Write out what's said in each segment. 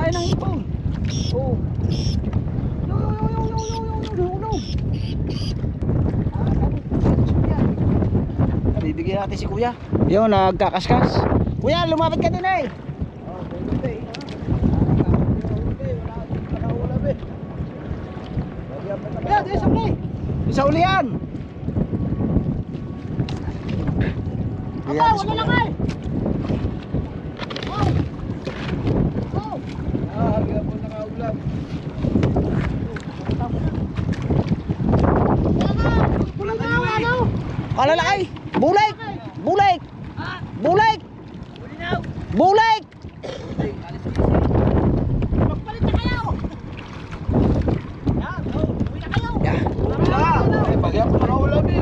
Kain ng ipon. Oh. Hulog. Bibigyan natin si kuya. Yun, nagkakaskas. Kuya, lumapit ka din eh. Kuya, di sa uli. Sa ulian. Aba, wala lang ay. Harga po nakaulam. Kalalaki. Bulik. Bulik. Bulik. Bulik. Magpalit na kayo. Yan, uwi na kayo. Bagyan po nakaulam eh.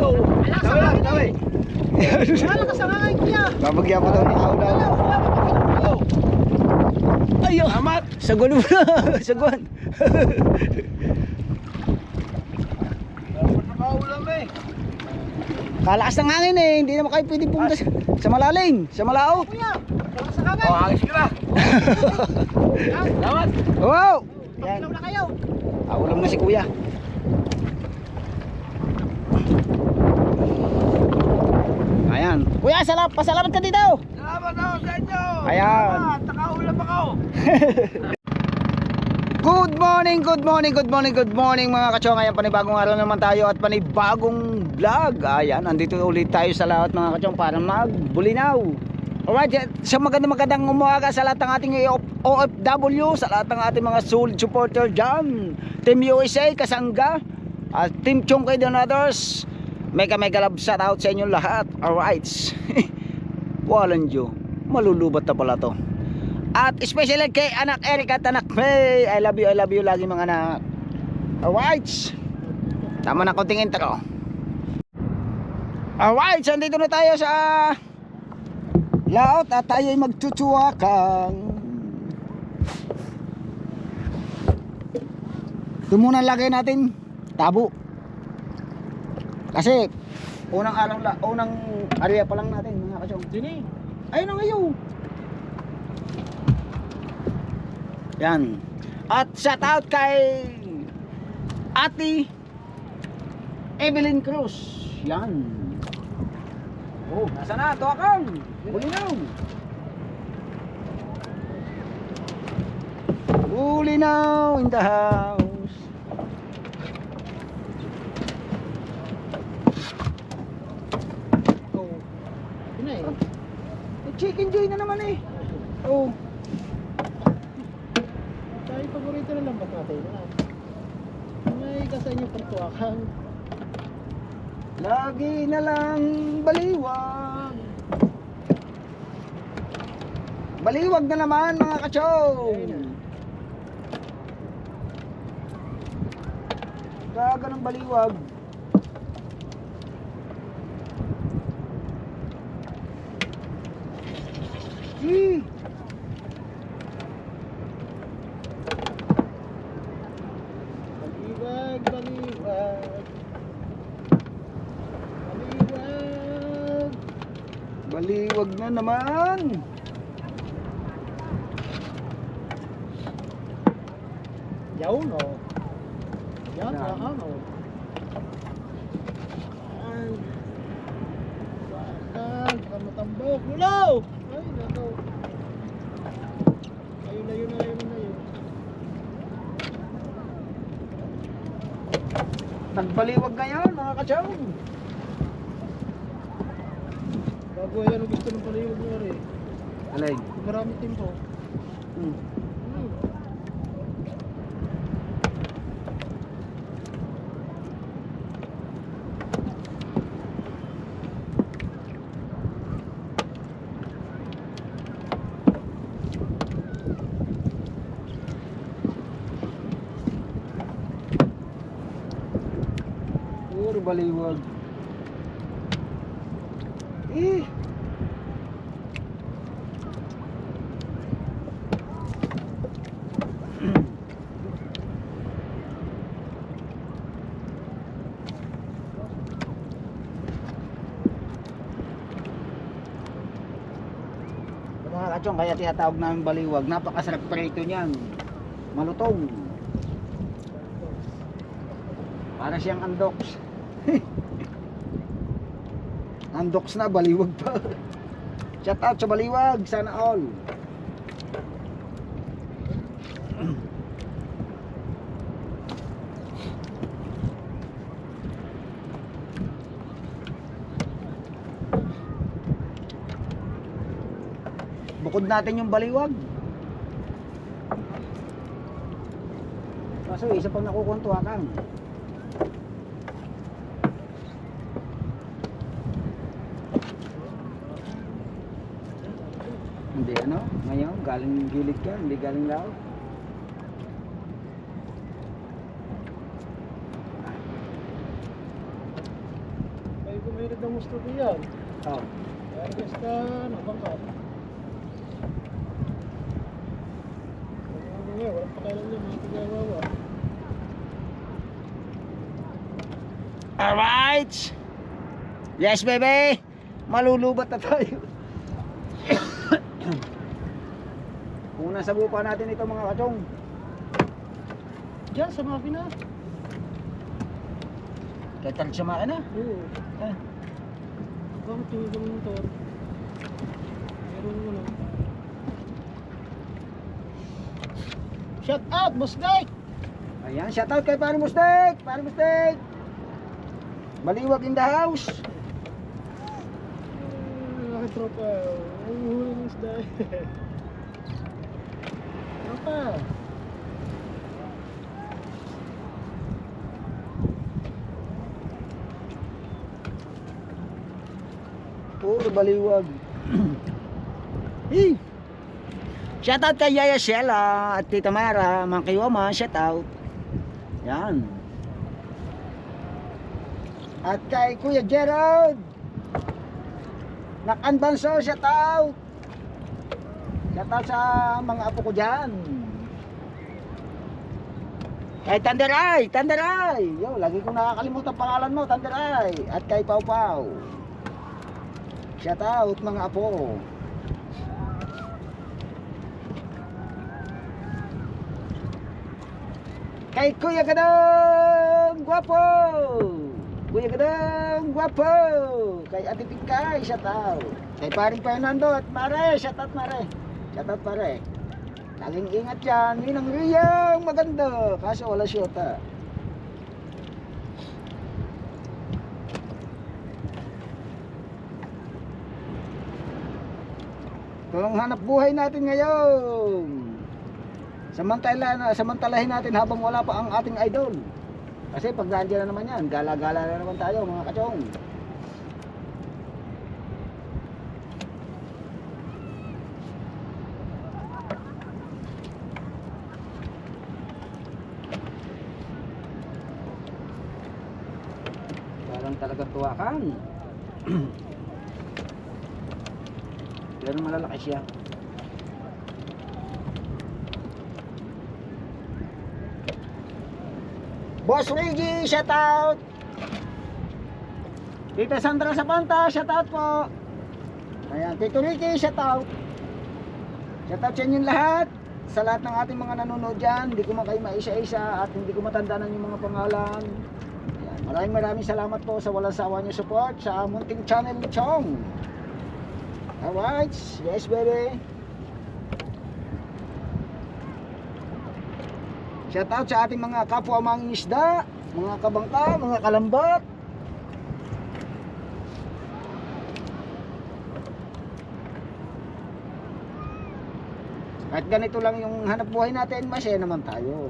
Sabi lang, sabi. Wala ka sa ngangay kuya. Babagyan po daw nakaulam. Ayo, amat. Saguan mo na. Saguan. Nakaulam eh. Kalakas ng hangin eh, hindi naman kayo pwede pumunta sa malalim, sa malaot. Kuya, wala sa ngangay. Hangis ka na. Salamat. Wow. Yan. Ilaw na kayo. Ulam na si kuya. Ayan. Kuya, pasalamat ka dito. Salamat ako sa inyo. Ayan. Nakaulam ako. Good morning, good morning, good morning, good morning mga kachong. Ayan, panibagong araw naman tayo at panibagong vlog. Ayan, andito ulit tayo sa lahat mga kachong para magbulinaw. Alright, sa magandang umaga sa lahat ng ating OFW, sa lahat ng ating mga solid supporter dyan. Team USA, Kasangga, at Team Chongkay and others. Mega love shout out sa inyong lahat. Alright. Walang Diyo, malulubat na pala to. At especially kay anak Eric at anak May. I love you lagi mga anak. Alright. Tama na konting intro. Alright, so andito na tayo sa laot at tayo ay magtutsuwakan. Ito muna lagay natin tabo. Kasi unang area pa lang natin mga kasyong. Dini. Ayun na ngayon. Yan. At shout out kay Ate Evelyn Cruz. Yan. Oh, nasa na? Tuwakang. Bulinaw. Bulinaw in the house. Oh. Yun eh. Chicken joy na naman eh. Oh. Tayo paborito na lang ba natin? May kasa inyo pagtuwakan. Lagi na lang baliwag. Baliwag na naman mga kachow. Gaga ng baliwag. Gee. Baliwag, baliwag. Baliwag. Baliwag na naman. Yaw no. Yan, Yan. ano. Yan. Wakan, kamatambok. Lulaw! Ay, nako. Layo. Nagbaliwag ngayon mga kachow. Bago yan ang gusto ng paliwag niya rin. Alay. Marami timpo. Puro baliwag. Eh. kachong, kaya tinatawag namin baliwag. Napakasarap prito niyan. Malutong. Para siyang andoks. Andoks na, baliwag pa. Shout out sa baliwag, sana all. Bukod natin yung baliwag. Kaso isa pang nakukuntuha kang. Hindi ano, ngayon galing gilid ka, hindi galing lao. Ay, kumirid ng gusto ko yan. Oh. Kaya basta, bangkat. Ano nga, walang pakailan niya, mga tigawawa. Alright. Yes baby. Malulubat na tayo. Una sa bupa natin ito mga kachong. Diyan, sa makina. Kaya talag sa makina. Oo. Ah. Bakit yung ibang motor? Meron ano. Shout out, Boss Dike! Ayan, shout out kay Pare Mustek. Pare Mustek. Baliwag in the house. Bakit tropa? Ang huli ng isda. Tropa. Puro baliwag. Hey. Shout out kay Yaya Sheila at Tita Mara, Mang Kiwama, shout out. Yan. At kay Kuya Gerald Nakanbanso, shout out. Shout out sa mga apo ko dyan. Kay Tanderay, Tanderay. Yo, lagi kong nakakalimutan pangalan mo, Tanderay. At kay Pau Pau. Shout out mga apo. Kay Kuya Gadang Guwapo. Kuya Gadang Guwapo. Kay Ate Pingkay, shout out. Kay Paring Fernando at Mare, shout out Mare. Shout out Mare. Laging ingat yan, yun ang riyang maganda. Kaso wala syota. Ito ang hanap buhay natin ngayon. Samantalahin natin habang wala pa ang ating idol. Kasi pag nandiyan na naman yan, gala-gala na naman tayo mga kachong. Parang talagang tuwakan. Pero malalaki siya. Boss Reggie, shout out. Tita Sandra Sapanta, shout out po. Ayan, Tito Ricky, shout out. Shout out sa inyong lahat. Sa lahat ng ating mga nanonood dyan. Hindi ko man kayo maisa-isa at hindi ko matandaan yung mga pangalan. Ayan, maraming salamat po sa walang sawa niyo support sa munting channel ni Chong. Alright, yes baby. Shout out sa ating mga kapwa mga isda, mga kabangka, mga kalambat. At ganito lang yung hanap buhay natin, masaya naman tayo.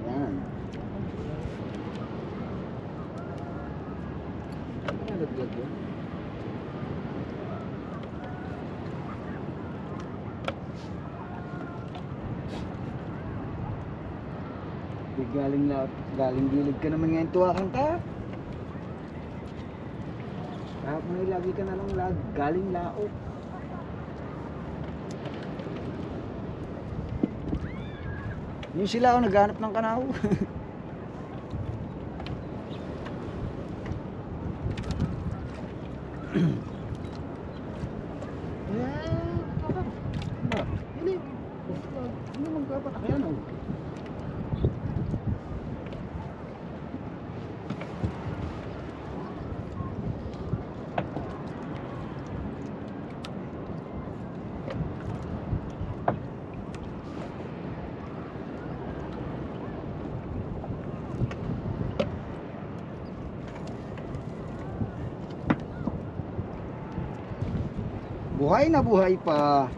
Yan. Nalaglag yun. Galing gilid ka naman ngayon, tuwakan ka. Kahapon ay lagi ka na lang galing laot. Yung sila ako naghanap ng kanaw. Magpapatak yan oh. Buhay na buhay pa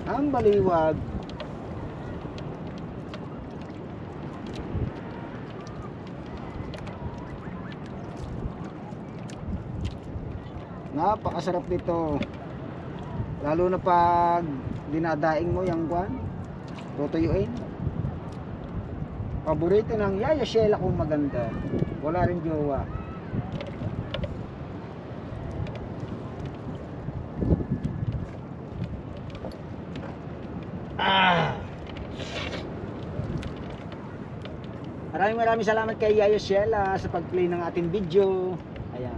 ang baliwag. Napakasarap dito. Lalo na pag dinadaing mo yung kwan, tutuyuin. Paborito ng Yaya Shela kung maganda. Wala rin jowa. Maraming salamat kay Yayo Shela sa pag-play ng ating video. Ayan.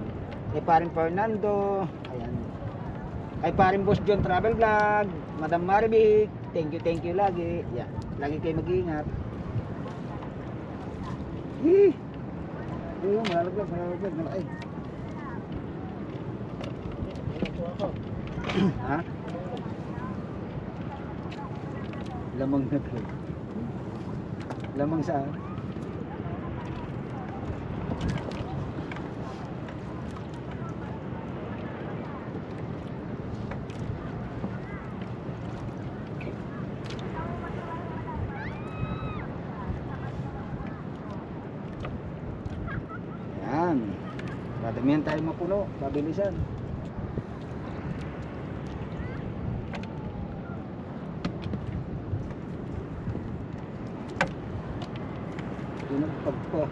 Kay Paring Fernando. Ayan. Kay Paring Boss John Travel Vlog. Madam Maribik. Thank you lagi. Ayan. Lagi kayo mag-iingat. Hih. Ayun, malalaglag. Malaki. Ha? Lamang na to. Lamang saan? Yan. Dadamihan tayo mapuno. Pabilisan. Pagpo.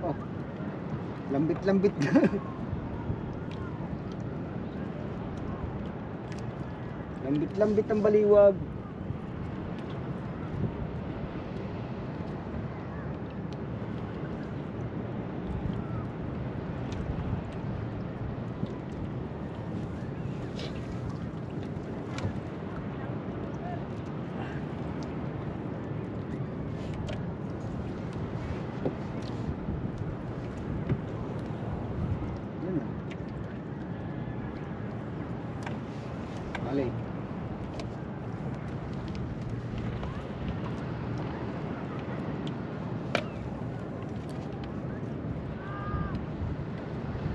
Oh. Lambit na. Lambit ang baliwag. Yan na. Balik.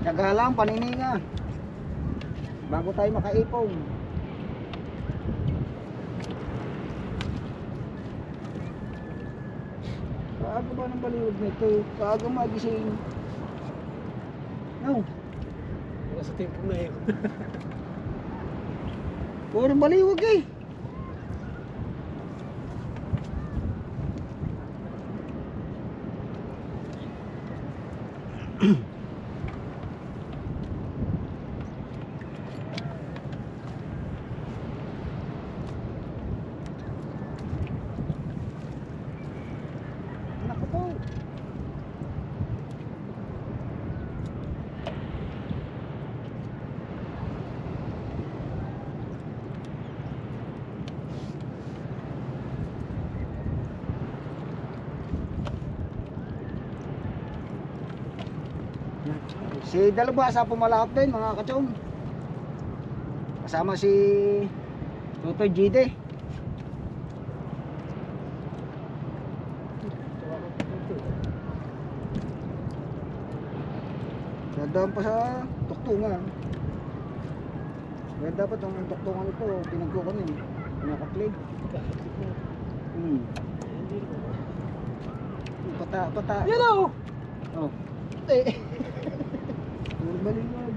Tsaga lang, panininga bago tayo makaipong. Kaaga ba ng baliwag nito? Kaaga magising. No. Wala sa tempo na yun. Puro baliwag eh. Naku po. Si Dalubhasa pumalakot din mga kachong. Kasama si Tutoy Gide. Dadaan pa sa tuktungan. Kaya dapat ang tuktungan ito pinagkukunin. Pinakaklig. Pata. Yan o! Oh. Eh. Puro baliwag.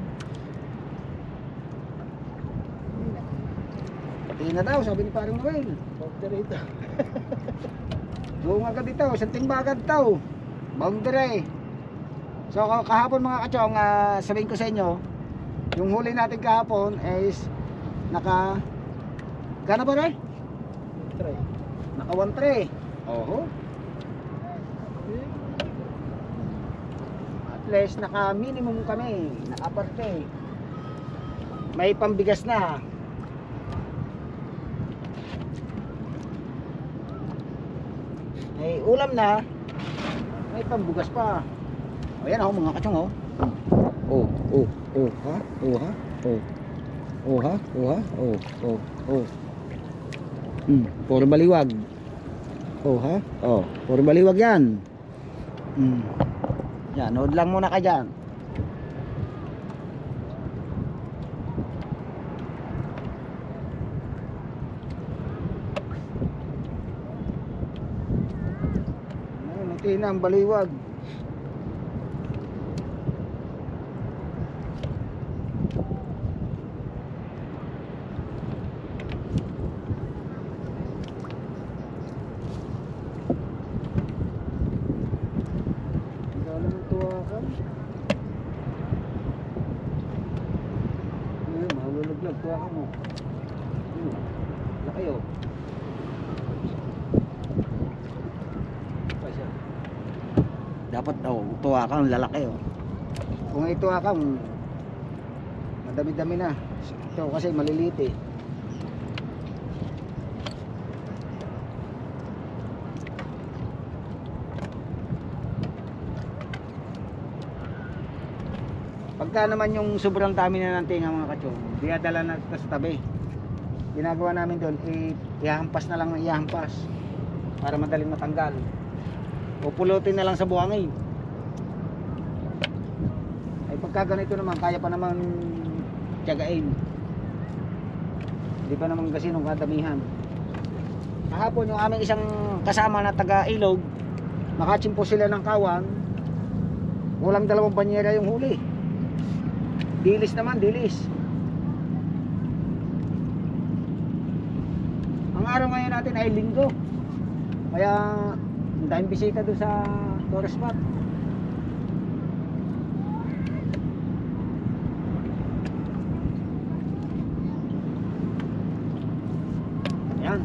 Pati na daw, sabi ni Parang Noel. Pagdarita. Buong agad ito, isang timbagad ito. Boundary. So kahapon mga kachong, sabihin ko sa inyo, yung huli natin kahapon is naka gana ba rin? Try. Naka 1-3. Oho. At least naka minimum kami, naka parte. May pambigas na. May ulam na. May pambugas pa. O yan mga kachong oh. Oh, ha? Oh, ha? Oh. Oh, ha? Oh, ha? Oh. Puro baliwag. Oh, ha? Oh, puro baliwag yan. Yan, nood lang muna ka dyan. Muti na ang baliwag. Mahulog-lag tuwa ka mo. Laki oh. Dapat tuwa kang lalaki oh. Kung ituwa kang madami-dami na. Ito kasi maliliit eh. Pagka naman yung sobrang dami na ng tinga mga kachong, dinadala na ito sa tabi. Ginagawa namin doon, ihahampas na lang ng ihahampas para madaling matanggal. O pulutin na lang sa buhangin. Ay pagka ganito naman, kaya pa naman tiyagain. Hindi pa naman kasi nung kadamihan. Kahapon yung aming isang kasama na taga Ilog, nakachimpo sila ng kawan, walang 2 banyera yung huli. Dilis naman, dilis. Ang araw ngayon natin ay linggo. Kaya ang daming bisita doon sa tourist spot. Ayan.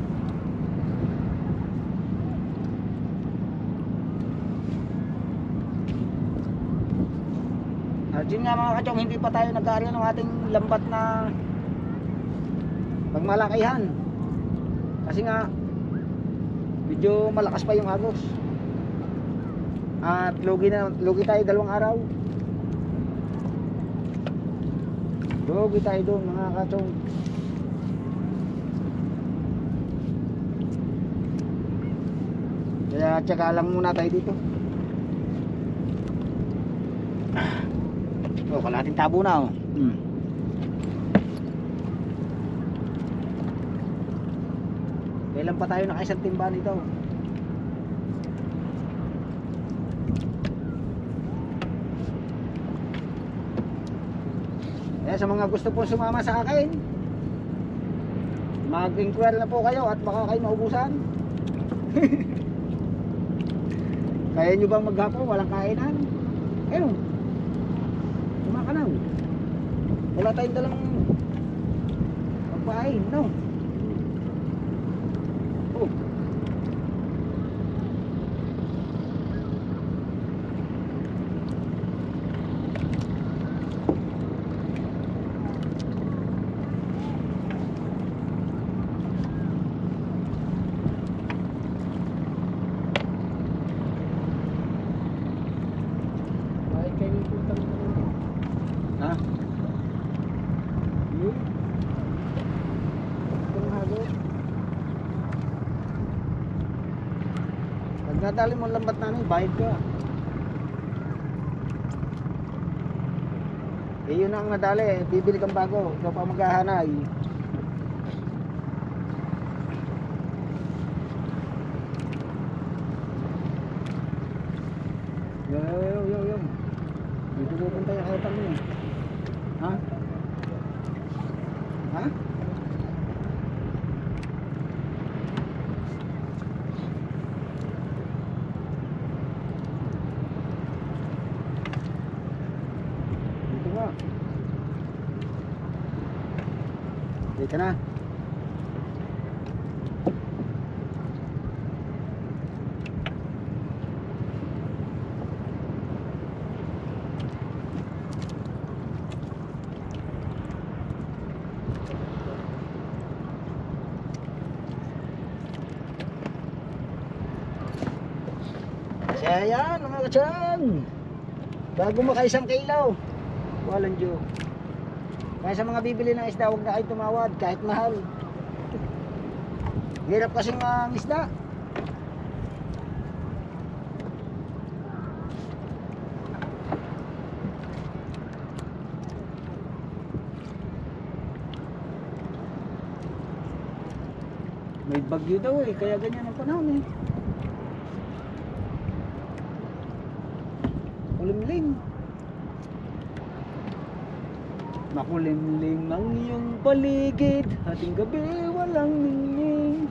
At yun nga mga kachong, hindi pa tayo nag-aari ng ating lambat na pagmalakihan. Kasi nga medyo malakas pa yung agos. At lugi tayo 2 araw. Lugi tayo doon mga kachong. Kaya tsaka lang muna tayo dito. Oh, kalahating tabo na oh. Kailan pa tayo nakaisang timba nito? Kaya sa mga gusto po sumama sa akin, mag-inquire na po kayo at baka kayo maubusan. Kaya nyo bang maghapon walang kainan? Ayun, kumakanaw. Wala tayong dalang pagpain, no? Oh. Ay, kayo yung punta mo naman. Ha? Yun. Itong halo. Pag nadali mo lambat namin, bayad ka. Eh yun ang nadali, bibili kang bago, ikaw pa maghahanay. Yo. Dito pupunta yung kautan mo. Ha? Ha? Dito na. Kaya yan mga katsang, bago makaisang kilo, walang Diyo. Kaya sa mga bibili ng isda, huwag na kayo tumawad kahit mahal. Hirap kasing ang isda. May bagyo daw eh, kaya ganyan ang panahon eh. Kulimlim. Makulimlim ang iyong paligid, ating gabi walang ningning.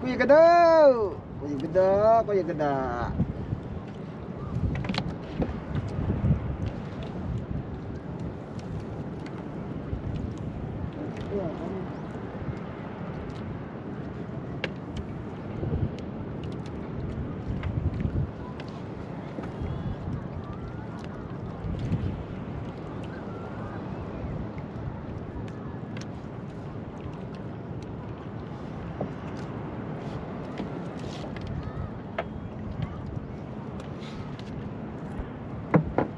Kuya Gada! Kuya Gada! Kuya Gada!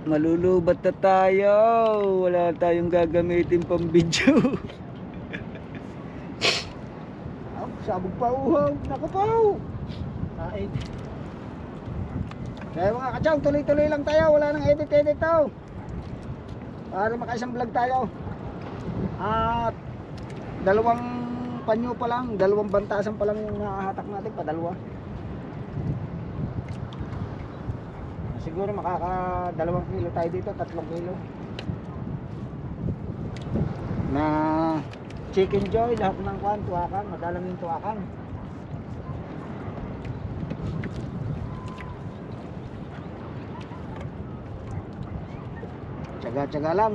Malulubat na tayo. Wala tayong gagamitin pang video. Sabog pa uhaw. Naku po. Kain. Kaya mga katsang, tuloy-tuloy lang tayo. Wala nang edit-edit to. Para makaisang vlog tayo. At dalawang panyo pa lang, dalawang bantasan pa lang yung nakahatak natin, padalawa. Siguro makaka 2 kilo tayo dito, 3 kilo. Na chicken joy, lahat ng kwan, tuwakan, madalang yung tuwakan. Tsaga-tsaga lang.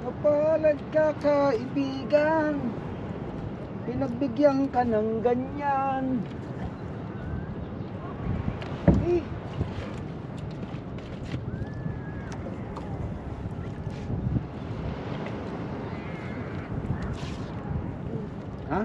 Mapalad ka kaibigan, pinagbigyan ka ng ganyan. Eh. Ha?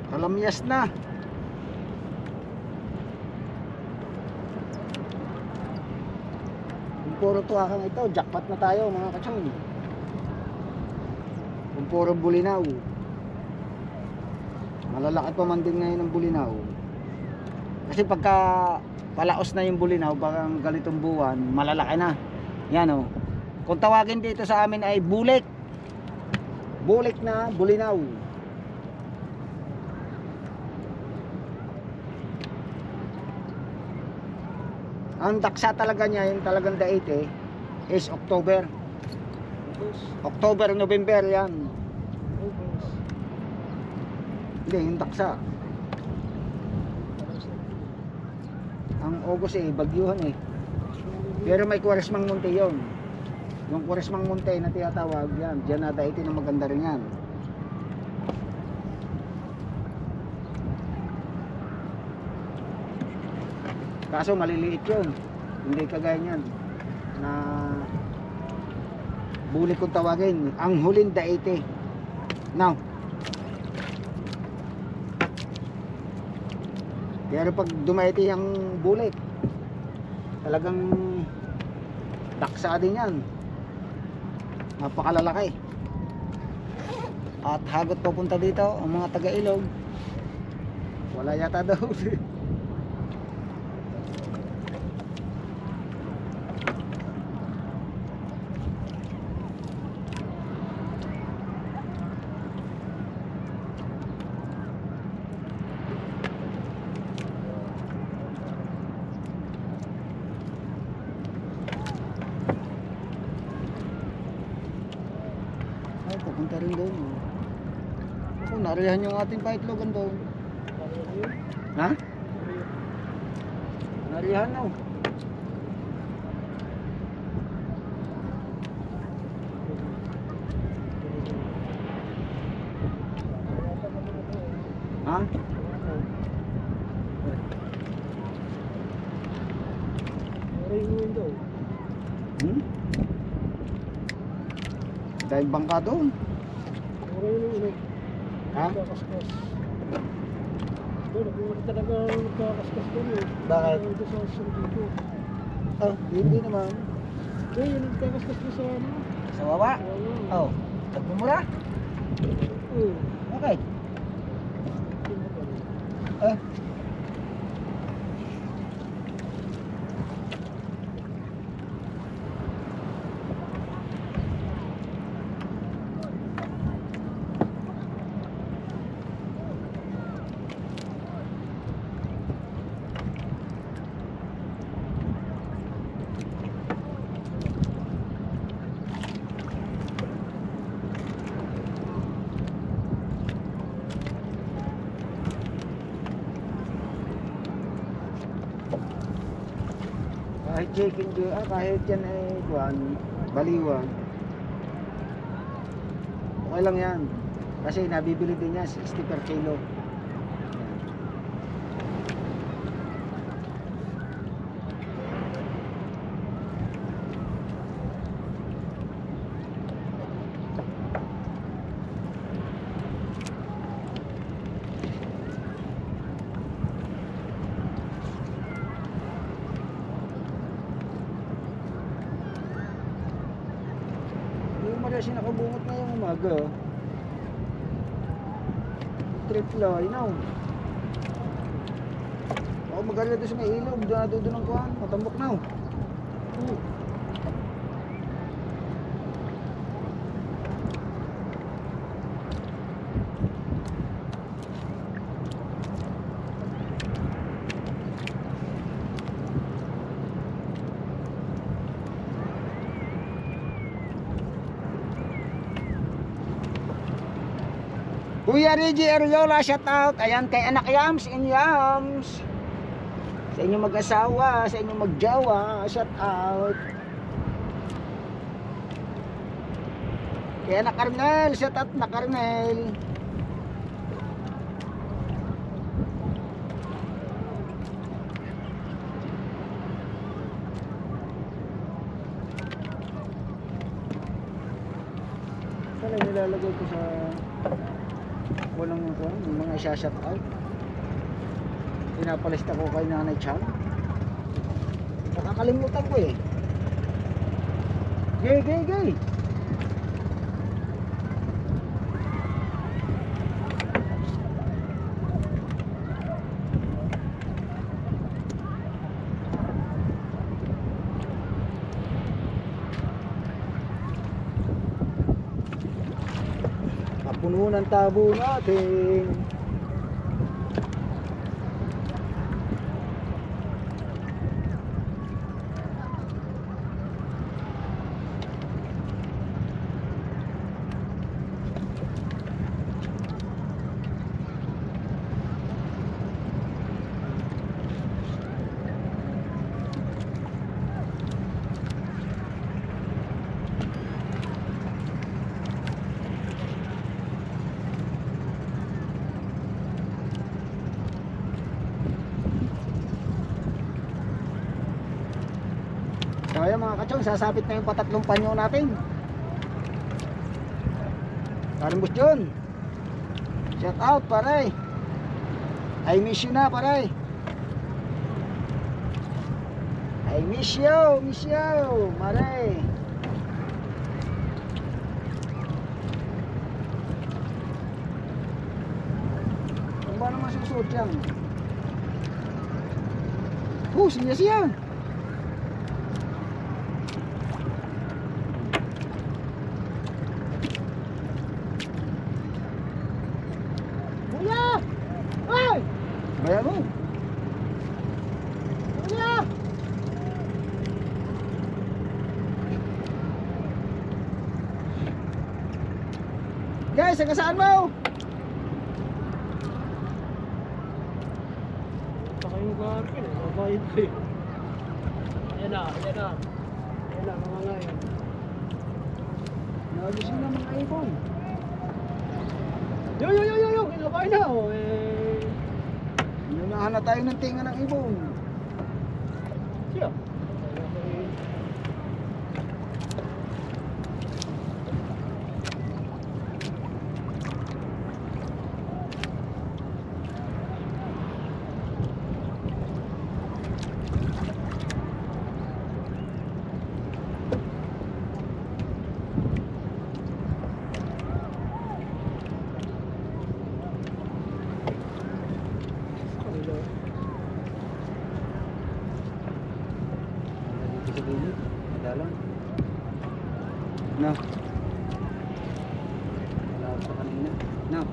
Kalamyas na. Kung puro tuwakang ito, jackpot na tayo mga katsang. Kung puro bulinaw, malalaki pa man din ngayon ang bulinaw. Kasi pagka palaos na yung bulinaw, parang ganitong buwan, malalaki na. Yan o. Kung tawagin dito sa amin ay bulik. Bulik na bulinaw. Ang daksa talaga niya, yung talagang daite is October. October, November yan. Hindi, yung daksa. Ang August eh, bagyuhan eh. Pero may Quaresmang Monte yun. Yung Quaresmang Monte na tinatawag yan, Llanada 18 na maganda rin yan. Kaso maliliit yun. Hindi kagaya niyan na bulik kung tawagin. Ang huling daite. Now. Pero pag dumaite yung bulik, talagang daksa din yan. Napakalalaki. At hagot papunta dito ang mga taga-ilog. Wala yata daw. Ay, pupunta rin doon. Ako, narihan yung ating paitlogan doon. Ha? Narihan na. Ha? Aray yung window. Hmm? Dahil bangka doon. Aray yung window. Ha? Kakaskas. Doon, ako talaga kakaskas doon eh. Bakit? Doon sa dito. Oh, hindi naman. Doon, yung nagkakaskas ko sa ano. Sa baba? Wala. Oh, nagmumura? Oo. Okay. Eh, kahit chicken kahit yan ay baliwan. Okay lang yan. Kasi nabibili din yan 60 per kilo. Yan. Yung kasi nakabungot na yung umaga. Oh. Trip line now. Ako mag-alala doon sa may ilog. Doon ang kuhan. Matambok na. Kuya Reggie Ariola, shout out. Ayan kay anak Yams in Yams. Sa inyong mag-asawa, sa inyong magjawa, shout out. Kay anak Carnel, shout out na Carnel. Saan ay nilalagay ko sa walang yung mga isa-shout out. Pinapalista ko kay Nanay Chan. Nakakalimutan ko eh. Gay. Puno ng tabo natin. So ayan mga kachong, sasapit na yung patatlong panyo natin. Parang Boss John, shout out pare. I miss you na pare. I miss you pare. Ano ba naman susuot yan? Siya. Kuya! Ay! Bayan mo. Kuya! Guys, saan mo? Baka yung garkin eh, mabayad ko eh. Ayan na. Ayan na, mga ngayon. Nagising na mga ibon. Yo! Kinabay na oh eh. Inunahan na tayo ng tinga ng ibon. Siya. Dito sa gilid, madalang. No. Wala pa kanina. No.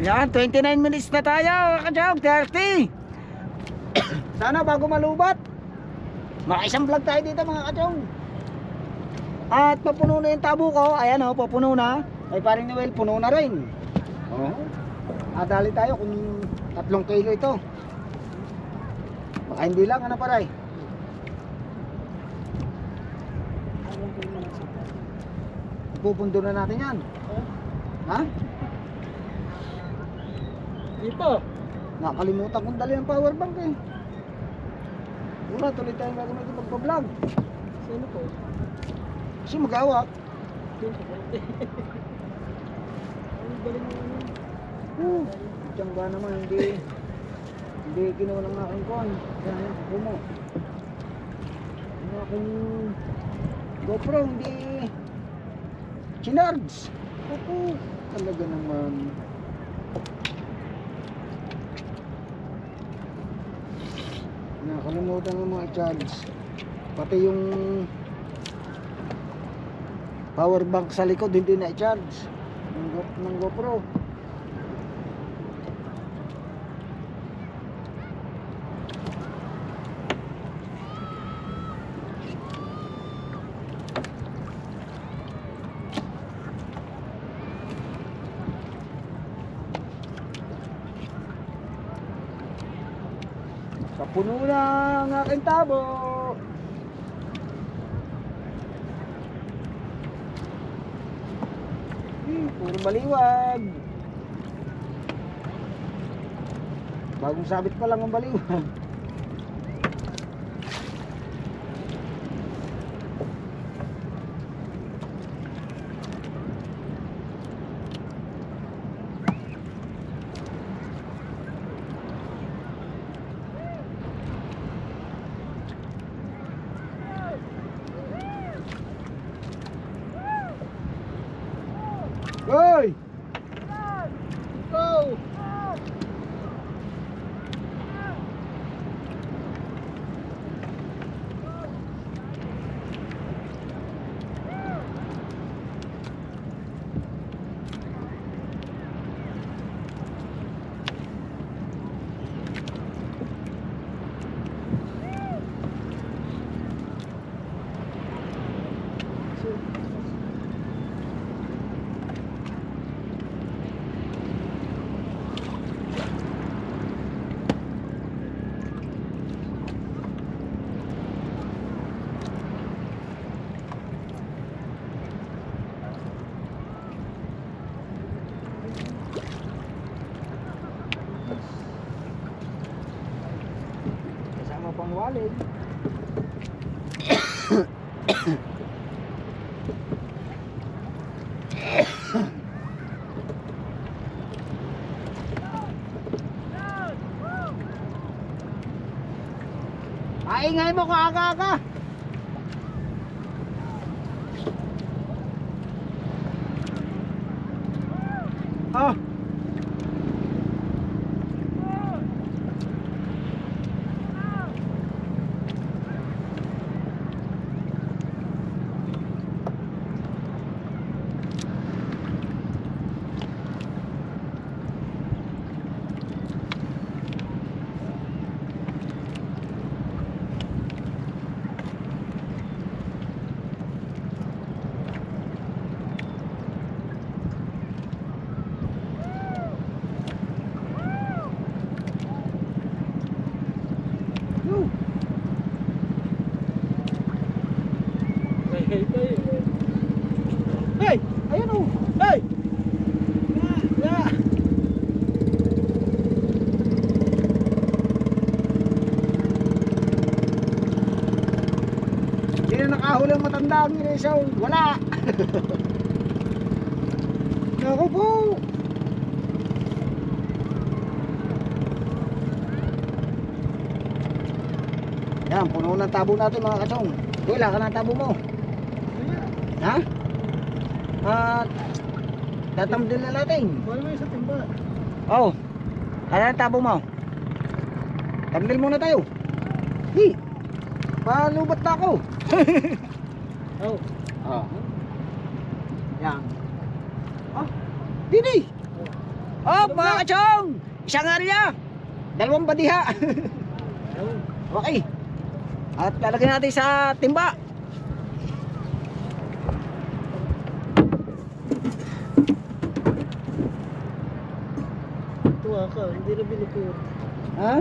Yan, 29 minutes na tayo, kajog, 30. Sana bago malubat, makaisang vlog tayo dito mga kajog. At papuno na yung tabo ko, ayan o, papuno na. Ay paring Noel, puno na rin. Adali tayo kung 3 kilo ito. Baka hindi lang, ano paray? Pupundo na natin yan. Ha? Hindi pa. Nakalimutan kong dali ng power bank eh. Wala, tuloy tayong gagawin pagpa-vlog. Sino po? Kasi mag-awak. Sino po? Ang galing mo naman. Diyan ba naman, hindi kinuha ng aking kon. Kaya yan, kumo. Yung aking GoPro, hindi chinards. Opo, talaga naman. Nakalimutan ng mga charge. Pati yung power bank sa likod hindi na i-charge ng GoPro. Puno na ang aking tabo. Puro baliwag. Bagong sabit pa lang ang baliwag. Hoy! Go! ng wallet. Ingay mo ka. Oh. Hey! Ayan oh. Hey! Yeah! Sino nakahuli ang matanda ang Irisaw? Wala. Naku po. Yan, puno ng tabo natin mga kachong. Wala ka ng tabo mo. Ha? At tatamdil na natin. Wala mo yung sa timba. Oh. Ano ang tabo mo? Tamdil muna tayo. Hi. Palubat na ako. Oh. Oh. Yan. Oh. Dini. Oh, mga kachong. Isang arya. Dalawang badiha. Okay. At lalagyan natin sa timba. Tuwa ka, hindi na binukod. Ha?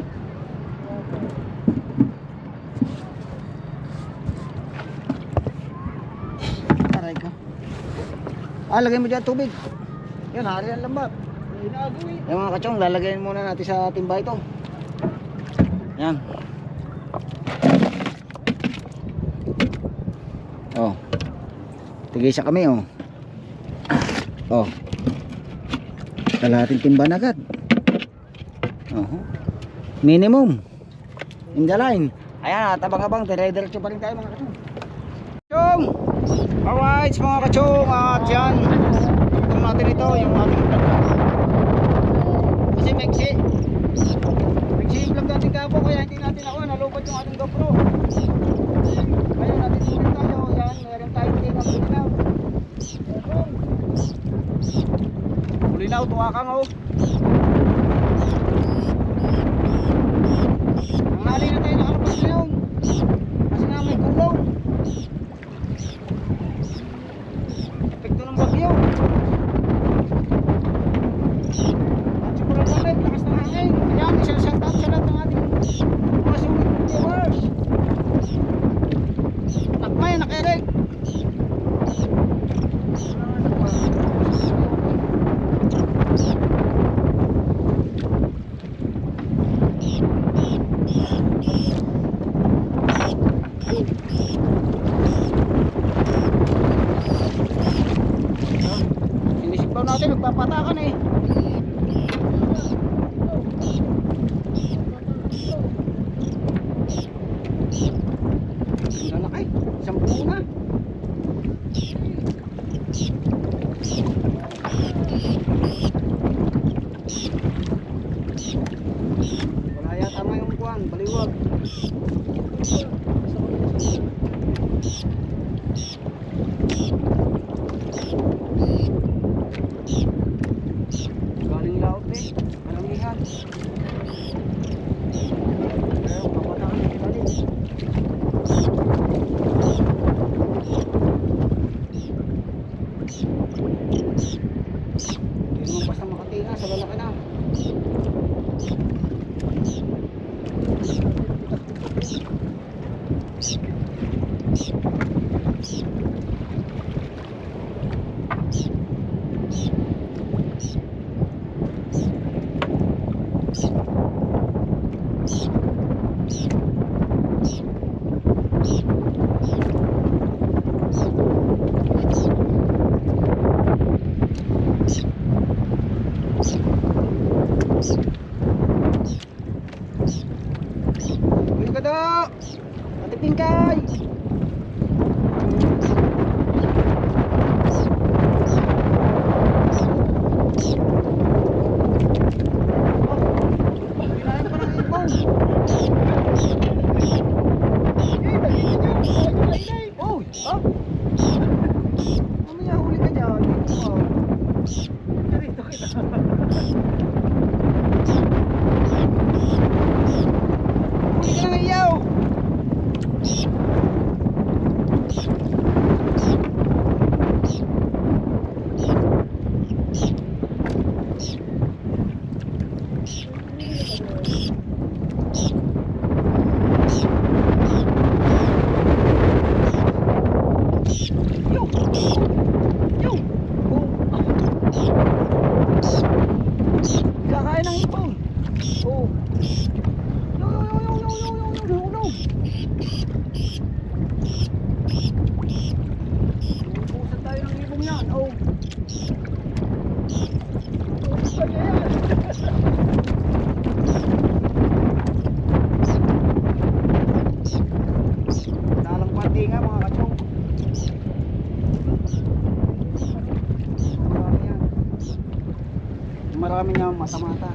Aray ka. Lagay mo dyan tubig. Yan, hari ang lambat. Yan mga kachong, lalagyan muna natin sa timba ito. Yan. Oh. Tigisa kami oh. Oh. Kalahating timba na agad. Minimum in the line. Ayan, at abang-abang, dire-diretso pa rin tayo mga kachong. Kachong! Alright mga kachong, at yan itong natin ito, yung ating vlog. Kasi megsi yung vlog natin kapo, kaya hindi natin ako nalupad yung ating GoPro. Ngayon natin tuloy tayo. Yan, meron tayo din ng bulinaw. Bulinaw, tuwakang oh. Nangali na tayo nakalabas ngayon. Kasi nga may gulong. Epekto ng bagyo. At siguro natin, lakas ng hangin. Ayan, isa-shoutout sa lahat ng ating mga sulit viewers. Takmay, nakirig. Sinisipaw natin, nagpapatakan eh. Lalaki, isang buo na. Wala yata yung kuwan, baliwag. Galing laot eh, kalamihan. Pero papatakan na balik. Hindi mo basta makatinga sa lalaki na. Uy ka daw! Ate Pingkay! Kinain pa ng ibon! Oh! Ha? Mamaya huli ka dyan. Dito ka. Dito kita. Huli ka ng iyaw! Yo! Yo! Oh! Kakain ng ipong! Oh! Yo! Yo! Yo! Yo! Yo! Yo! Yo! Yo! Yo! Ubusan tayo ng ibong yan! Oh! Ubusan niya yan! Dalang pati nga mga kachong. Marami yan. Marami nga mata-mata.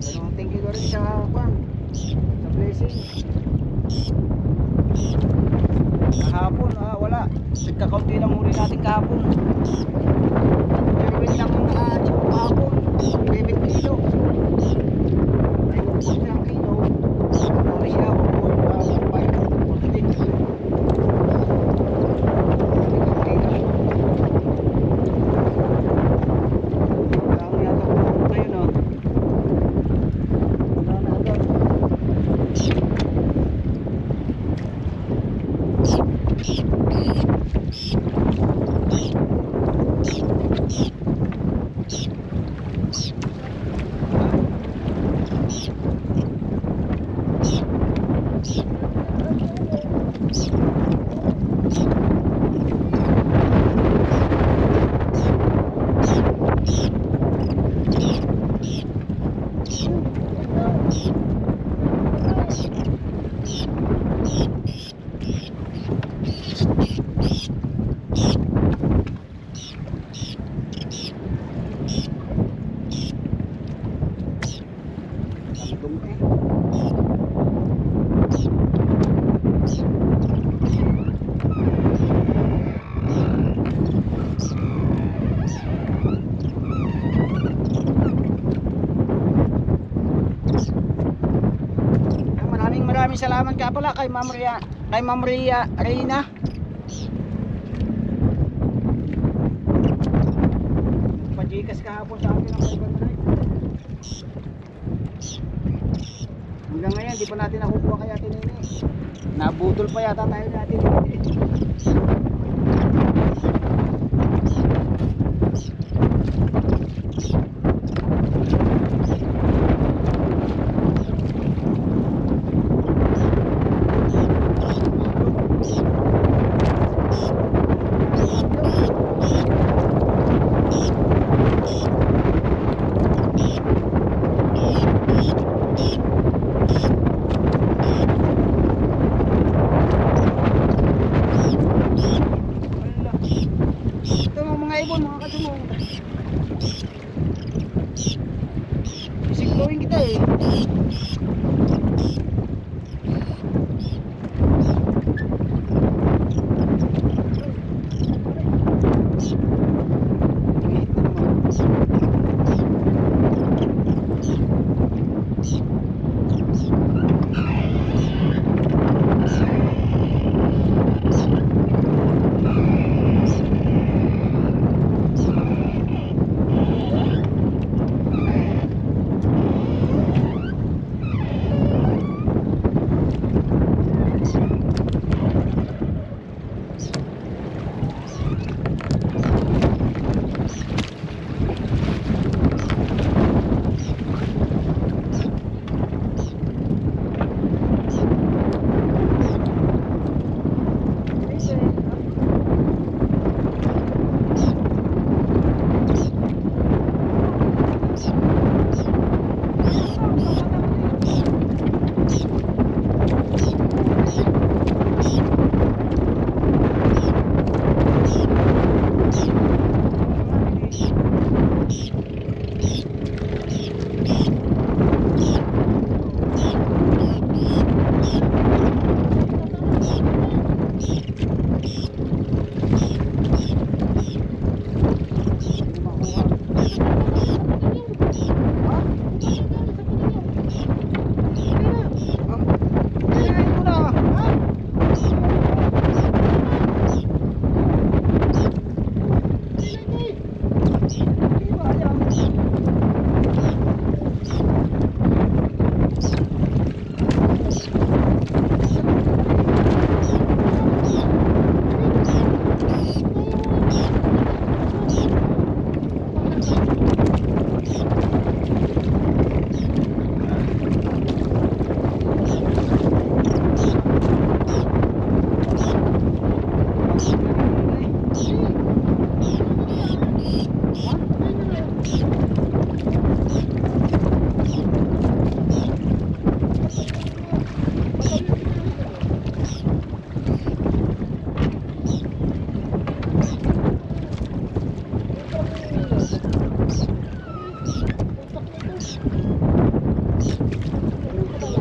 Pero thank you rin sa kwan, sa blessing. Kahapon, wala. Nagkakaunti lang huli natin kahapon. Pero lang kahapon. 11 kilo. Ay, 1.5 kilo. Ano siya, 1.5 kilo. Dami yata po ngayon, oh. Dami agad. Maraming salamat ka pala kay Ma'am Ria Reina. Pajikas kahapon sa akin ang kaibigan. Hanggang ngayon di pa natin nakukuha kaya tinini. Nabudol pa yata tayo natin. Ito mga ibon, mga kasumong. Isigloin kita eh.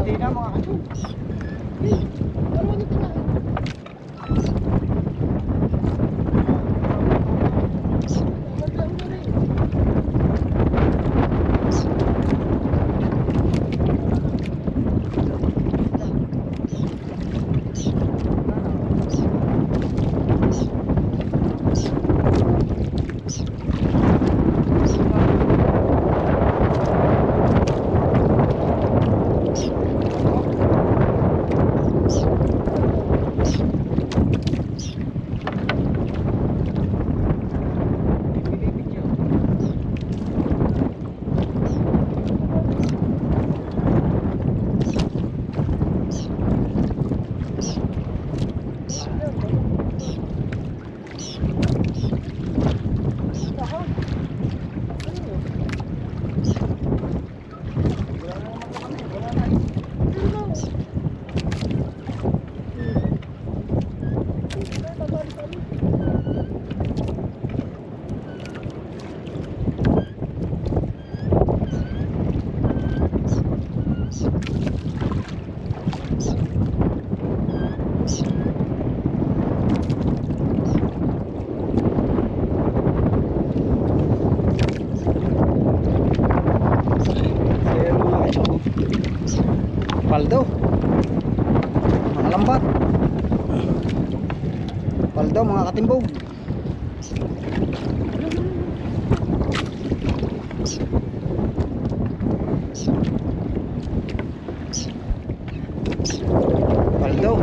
Hindi na mga kachong. Paldo, mga lambat, paldo, mga katimbog. Paldo.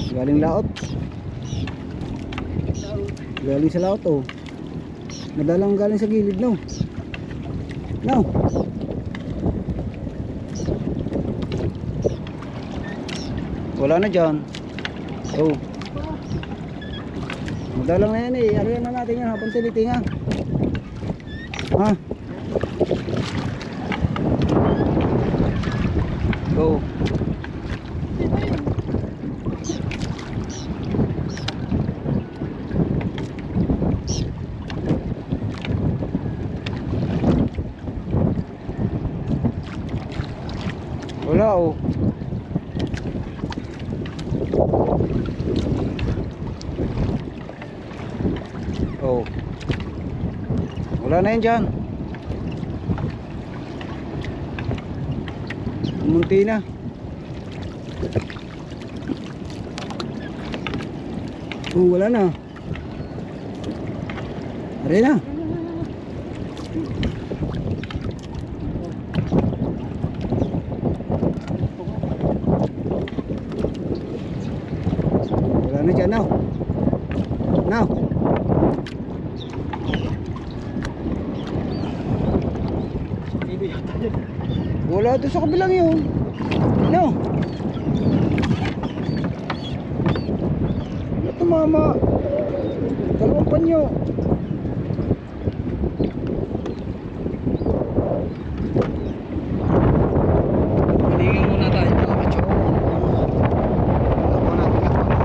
Galing laot. Galing sa laot oh. Madalang galing sa gilid no. No. Wala na dyan. Oh. Madalang na yan eh. Ariyan na natin yan habang tinitinga. Ha? Go. Wala oh. Oh. Wala na yan dyan. Munti na. Oh, wala na. Aray na. Wala na dyan now. Now. Wala doon sa kabilang yun. No. Wala tumama. Dalawang panyo. Paligin muna tayo mga kacho. Wala po natin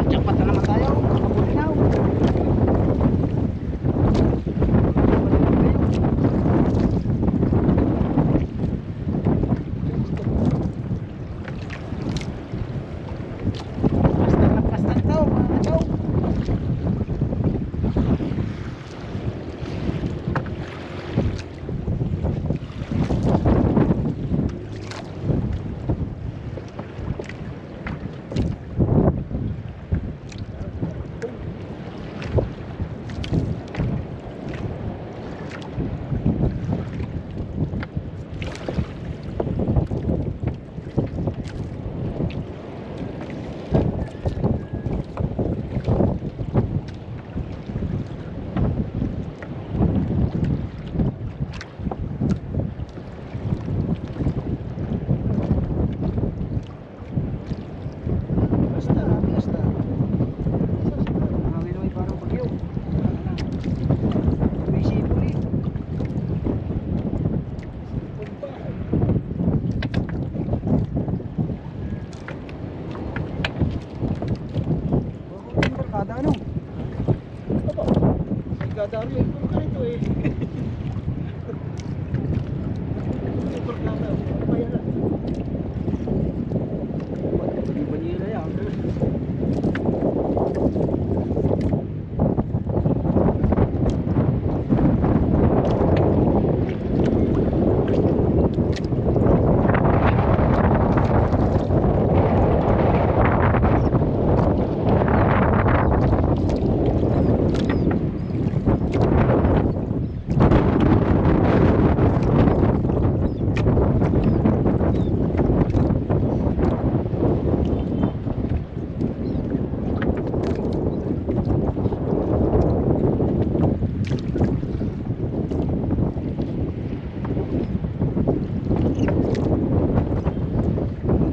Jackpot na naman tayo, kakabulinaw. Pastan na pastan to, mga kachong. Basta, basta. Hangin ay parang bagyo. May sipon eh. Bakit yung barkada ano? Nagdadami yung puro ka nito eh. May barkada. Kaya na. Banyera yan.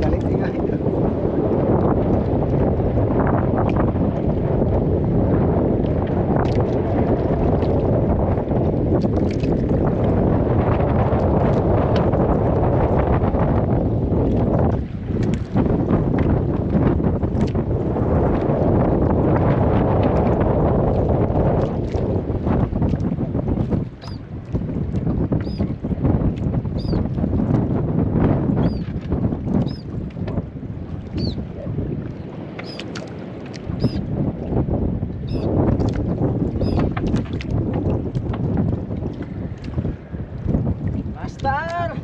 Galit din nga ito. Master!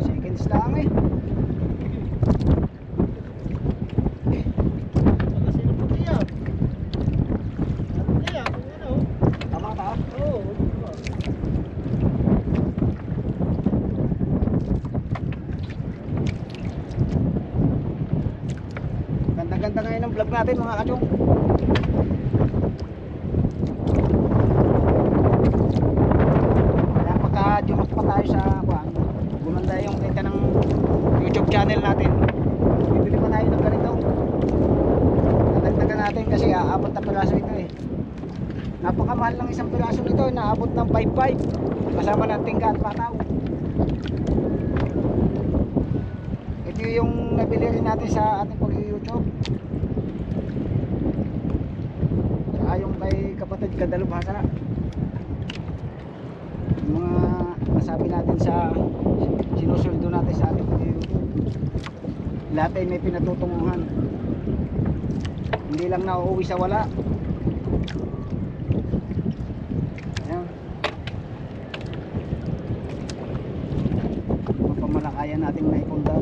Seconds lang eh. Kasi ng putiyak. Putiyak, ano? Tama ka? Oo. Ganda-ganda ngayon ang vlog natin mga kachong. Kaya pagka-jumak pa tayo sa kuhan, gumanda yung kita ng YouTube channel natin. Bibili pa tayo ng ganito. Nadagdagan natin kasi aabot na piraso ito eh. Napakamahal lang isang piraso nito, naabot ng 5.5 kasama ng tingga at pataw. Ito yung nabili rin natin sa ating pag-YouTube. Saka yung kay kapatid Kadalubhasa. Yung mga nasabi natin sa sinusuldo natin sa ating pag-YouTube. Lahat ay may pinatutunguhan. Hindi lang nauuwi sa wala. Ayan. Mapamalakayan nating naipundar.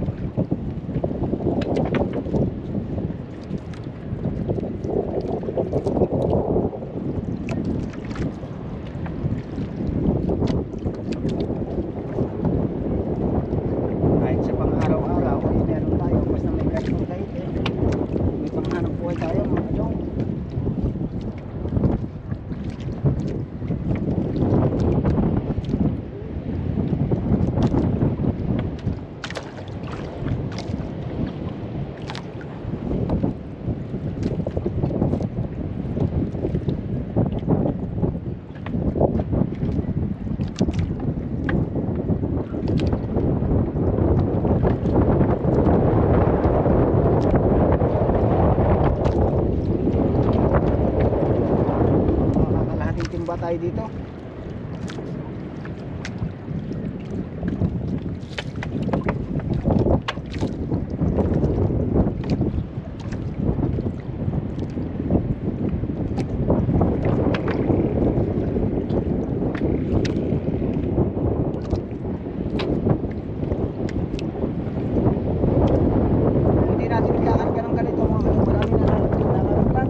Hindi natin nagkakarga ng ganito mga kachong. Marami na nakalaglag.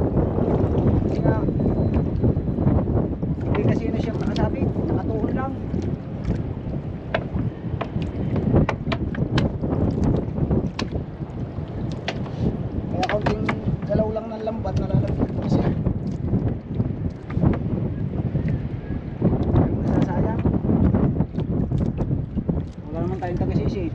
Kasi nga, hindi kasi na siya nakasabit. Nakatuon lang. Kaya kaunting galaw lang ng lambat nalalaglag kasi. Ayaw mo nasasayang. Wala naman tayong taga-sisi.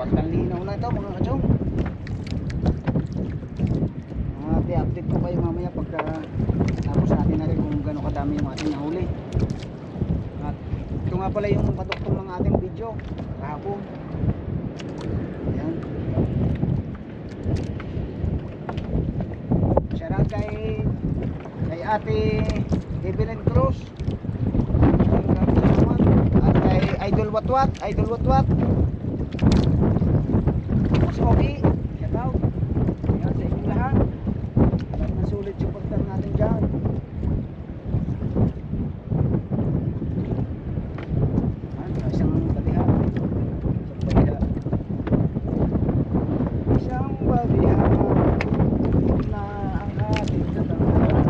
Kwartang linaw na ito mga kachong. I-update ko kayo mamaya pagka tapos natin na rin kung gano'ng kadami yung ating nahuli. At ito nga pala yung kaduktong ng ating video kahapon. Ayan. Shout out kay ate Evelyn Cruz. At kay Idol Watwat, Mas Obi, shout out. Ayan sa inyong lahat. Lahat ng sulit supporter natin dyan. Ayan, isang balihan. Isang balihan na ang ating tatanggalan.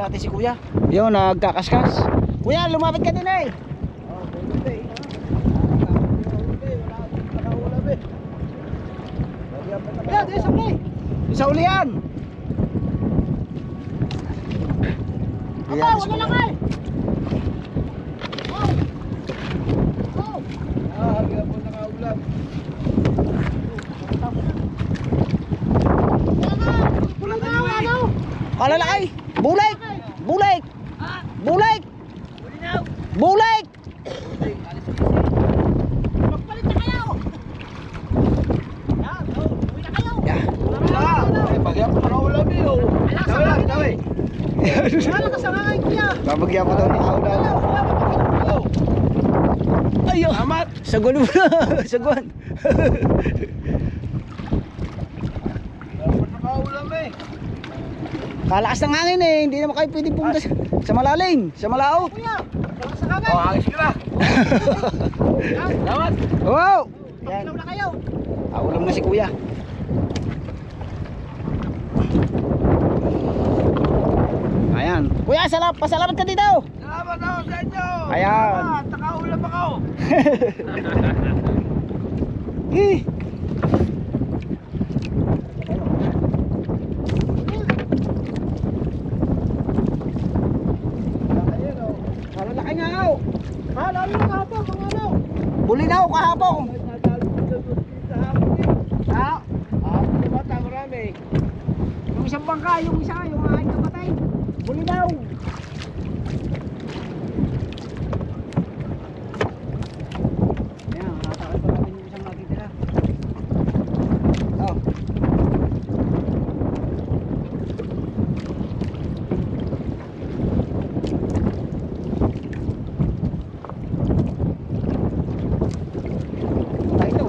natin si kuya. Yun, nagkakaskas. Kuya, lumapit ka din eh. Ayan, di sa play. Isa uli yan. Aba, wala lang ay. Wala na, ano? Kalalaki. Bulik. Bulik. Bulik. Bulik. Magpalit na kayo. Yan, uwi na kayo. Bagyan po nakaulam eh. Oh. Tawi lang, tawi. Wala ka sa ngangay, kuya. Babagyan ko daw ni Aulan. Ayo. Amat. Saguan mo na. Saguan. Dapat nakaulam eh. Kalakas ng hangin eh. Hindi naman kayo pwede pumunta sa malalim. Sa malaot. Kuya, wala ka sa ngangay. Oh, hangis ka na. Dapat. Wow. Yan. Ilaw na kayo. Aulam na si kuya. Ayan. Kuya, pasalamat ka dito. Salamat ako sa inyo. Ayan. Salamat, nakaulam ako. Eh. Kalalaki nga ako. Lalo na kahapon, mga ano. Buli na ako kahapon. Ha? Bata, marami. Yung isang bangka, yung isa, yung aking kapatay. Buli daw. Ayan, nakatakal pa natin yung isang nakitira. Oh. Tayo ito.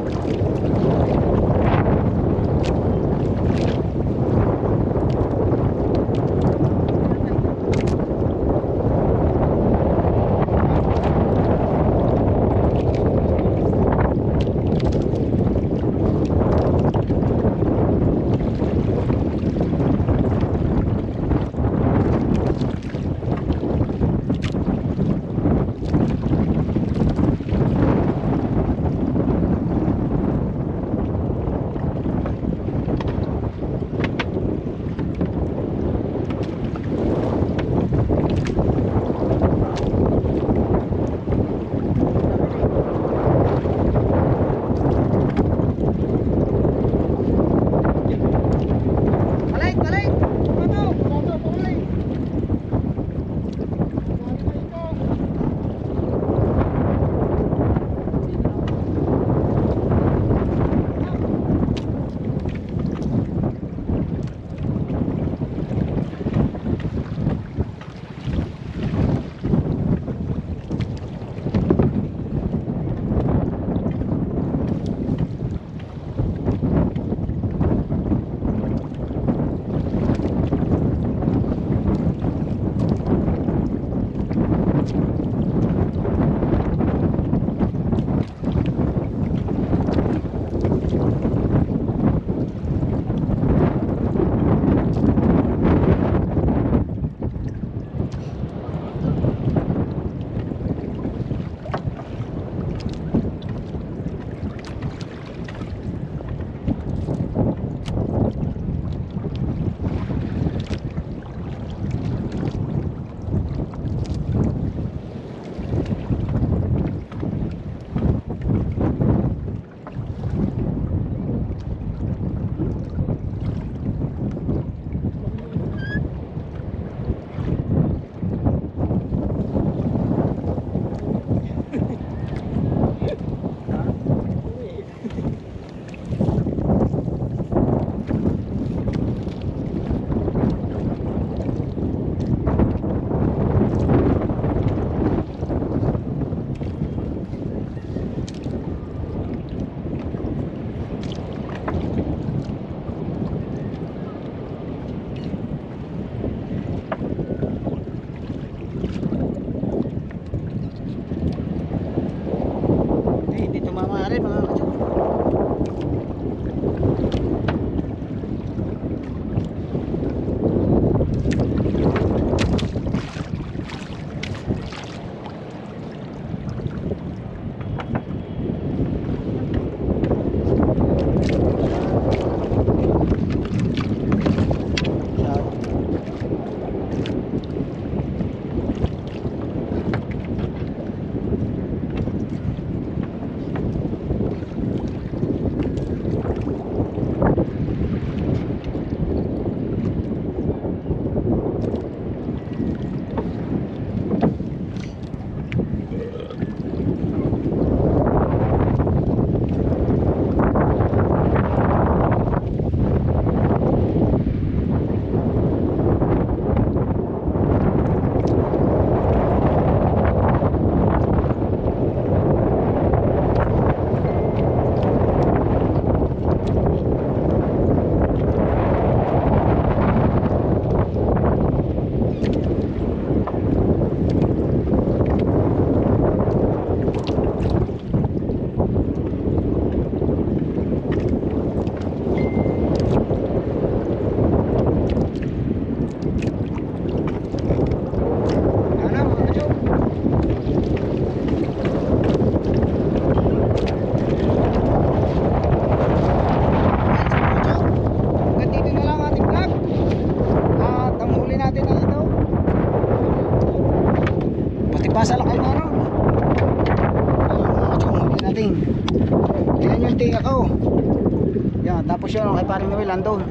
Tapos yun, kay parang Noel, andun.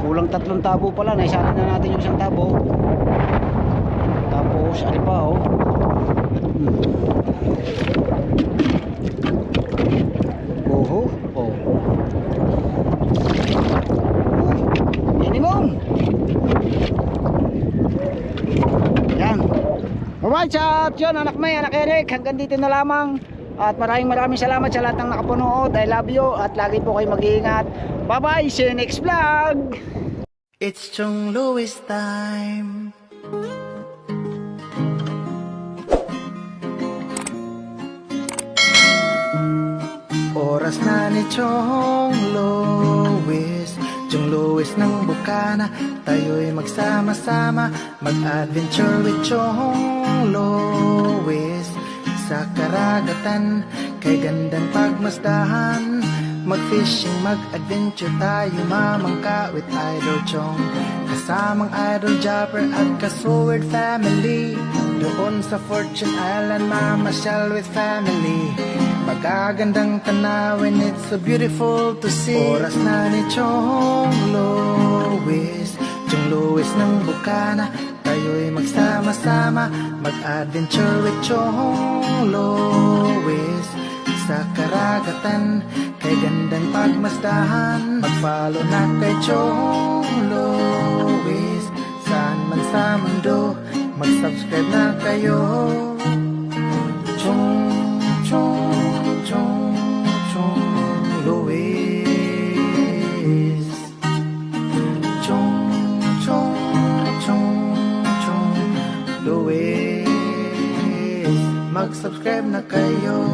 Kulang 3 tabo pala. Naisali na natin yung 1 tabo. Tapos, ano pa, oh. Oho, oh. Minimum. Yan. Alright, chat. Yun, anak May, anak Eric. Hanggang dito na lamang. At maraming salamat sa lahat ng nakapanood. I love you. At lagi po kayo mag-iingat. Bye-bye. See you next vlog. It's Chong Louis time. Oras na ni Chong Louis, Chong Louis ng Bukana. Tayo'y magsama-sama, mag-adventure with Chong Louis. Sa karagatan, kay gandang pagmasdahan, mag-fishing, mag-adventure tayo, mamangka with Idol Chong. Kasamang Idol Jumper at ka-Sword family. Doon sa Fortune Island, mamasyal with family. Magagandang tanawin, it's so beautiful to see. Oras na ni Chong Louis, Chong Louis ng Bukana. Tayo'y magsama-sama, mag-adventure with Chong Louis. Sa karagatan, kay gandang pagmasdahan, mag-follow na kay Chong Louis. Saan man sa mundo, mag-subscribe na kayo. Chong Louis. Chong Louis. Mag-subscribe na kayo.